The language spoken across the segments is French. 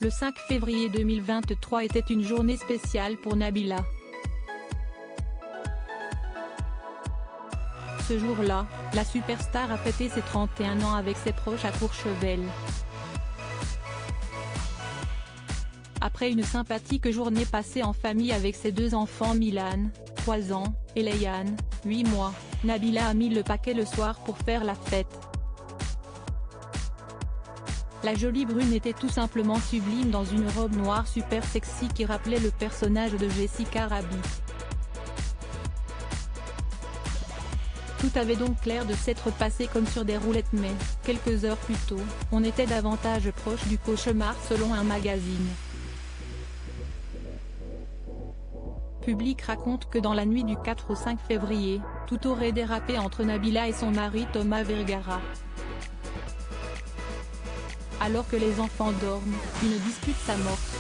Le 5 février 2023 était une journée spéciale pour Nabila. Ce jour-là, la superstar a fêté ses 31 ans avec ses proches à Courchevel. Après une sympathique journée passée en famille avec ses deux enfants Milan, 3 ans, et Layane, 8 mois, Nabila a mis le paquet le soir pour faire la fête. La jolie brune était tout simplement sublime dans une robe noire super sexy qui rappelait le personnage de Jessica Rabbit. Tout avait donc l'air de s'être passé comme sur des roulettes mais, quelques heures plus tôt, on était davantage proche du cauchemar selon un magazine. Public raconte que dans la nuit du 4 au 5 février, tout aurait dérapé entre Nabila et son mari Thomas Vergara. Alors que les enfants dorment, une dispute s'amorce.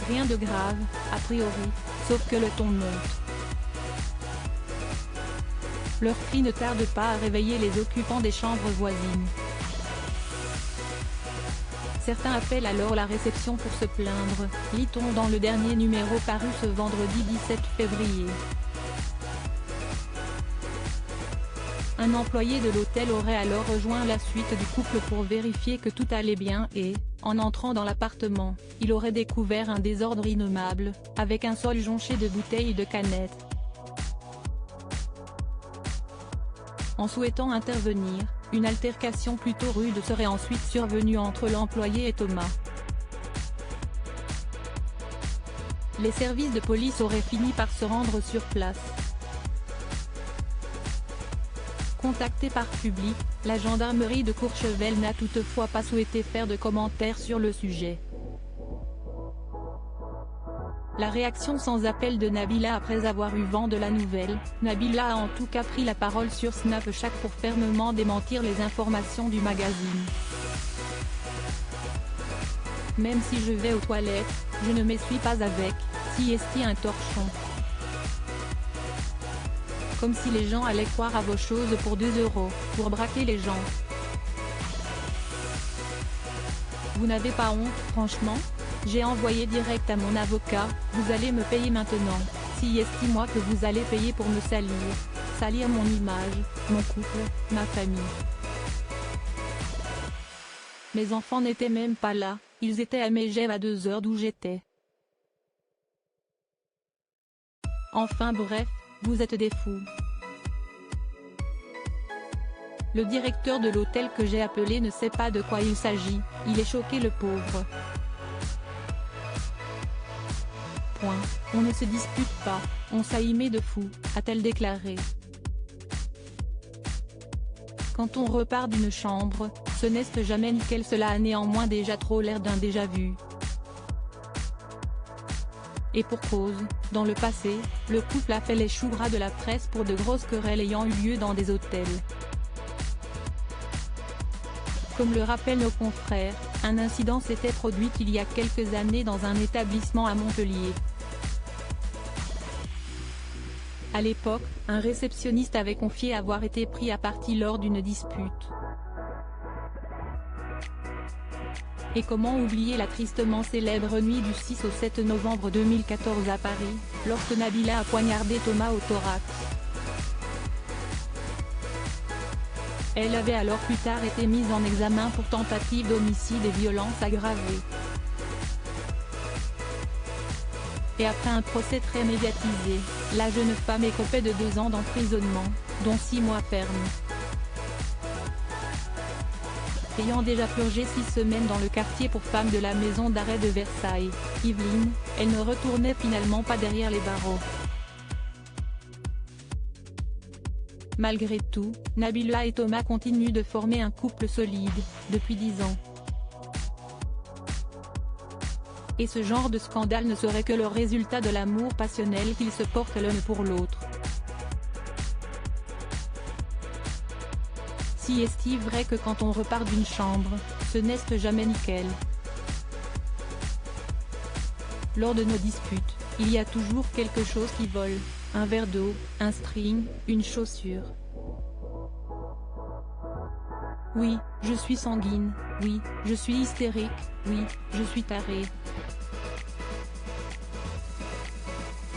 Rien de grave, a priori, sauf que le ton monte. Leurs cris ne tardent pas à réveiller les occupants des chambres voisines. Certains appellent alors la réception pour se plaindre, lit-on dans le dernier numéro paru ce vendredi 17 février. Un employé de l'hôtel aurait alors rejoint la suite du couple pour vérifier que tout allait bien et, en entrant dans l'appartement, il aurait découvert un désordre innommable, avec un sol jonché de bouteilles et de canettes. En souhaitant intervenir, une altercation plutôt rude serait ensuite survenue entre l'employé et Thomas. Les services de police auraient fini par se rendre sur place. Contactée par Public, la gendarmerie de Courchevel n'a toutefois pas souhaité faire de commentaires sur le sujet. La réaction sans appel de Nabila après avoir eu vent de la nouvelle, Nabila a en tout cas pris la parole sur Snapchat pour fermement démentir les informations du magazine. Même si je vais aux toilettes, je ne m'essuie pas avec, si est-ce un torchon. Comme si les gens allaient croire à vos choses pour 2 €, pour braquer les gens. Vous n'avez pas honte, franchement? J'ai envoyé direct à mon avocat, vous allez me payer maintenant, si est-moi que vous allez payer pour me salir mon image, mon couple, ma famille. Mes enfants n'étaient même pas là, ils étaient à Megève à 2 heures d'où j'étais. Enfin bref, vous êtes des fous. Le directeur de l'hôtel que j'ai appelé ne sait pas de quoi il s'agit, il est choqué le pauvre. On ne se dispute pas, on s'y met de fou, a-t-elle déclaré. Quand on repart d'une chambre, ce n'est jamais nickel, cela a néanmoins déjà trop l'air d'un déjà-vu. Et pour cause, dans le passé, le couple a fait les choux gras de la presse pour de grosses querelles ayant eu lieu dans des hôtels. Comme le rappellent nos confrères, un incident s'était produit il y a quelques années dans un établissement à Montpellier. À l'époque, un réceptionniste avait confié avoir été pris à partie lors d'une dispute. Et comment oublier la tristement célèbre nuit du 6 au 7 novembre 2014 à Paris, lorsque Nabila a poignardé Thomas au thorax. Elle avait alors plus tard été mise en examen pour tentative d'homicide et violence aggravée. Et après un procès très médiatisé, la jeune femme écopait de 2 ans d'emprisonnement, dont 6 mois fermes. Ayant déjà purgé 6 semaines dans le quartier pour femmes de la maison d'arrêt de Versailles, Yvelines, elle ne retournait finalement pas derrière les barreaux. Malgré tout, Nabila et Thomas continuent de former un couple solide, depuis 10 ans. Et ce genre de scandale ne serait que le résultat de l'amour passionnel qu'ils se portent l'un pour l'autre. Si est-il vrai que quand on repart d'une chambre, ce n'est jamais nickel. Lors de nos disputes, il y a toujours quelque chose qui vole, un verre d'eau, un string, une chaussure. Oui, je suis sanguine, oui, je suis hystérique, oui, je suis tarée.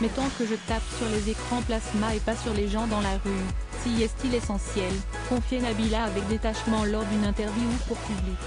Mais tant que je tape sur les écrans plasma et pas sur les gens dans la rue, si est-il essentiel, confiait Nabila avec détachement lors d'une interview pour Public.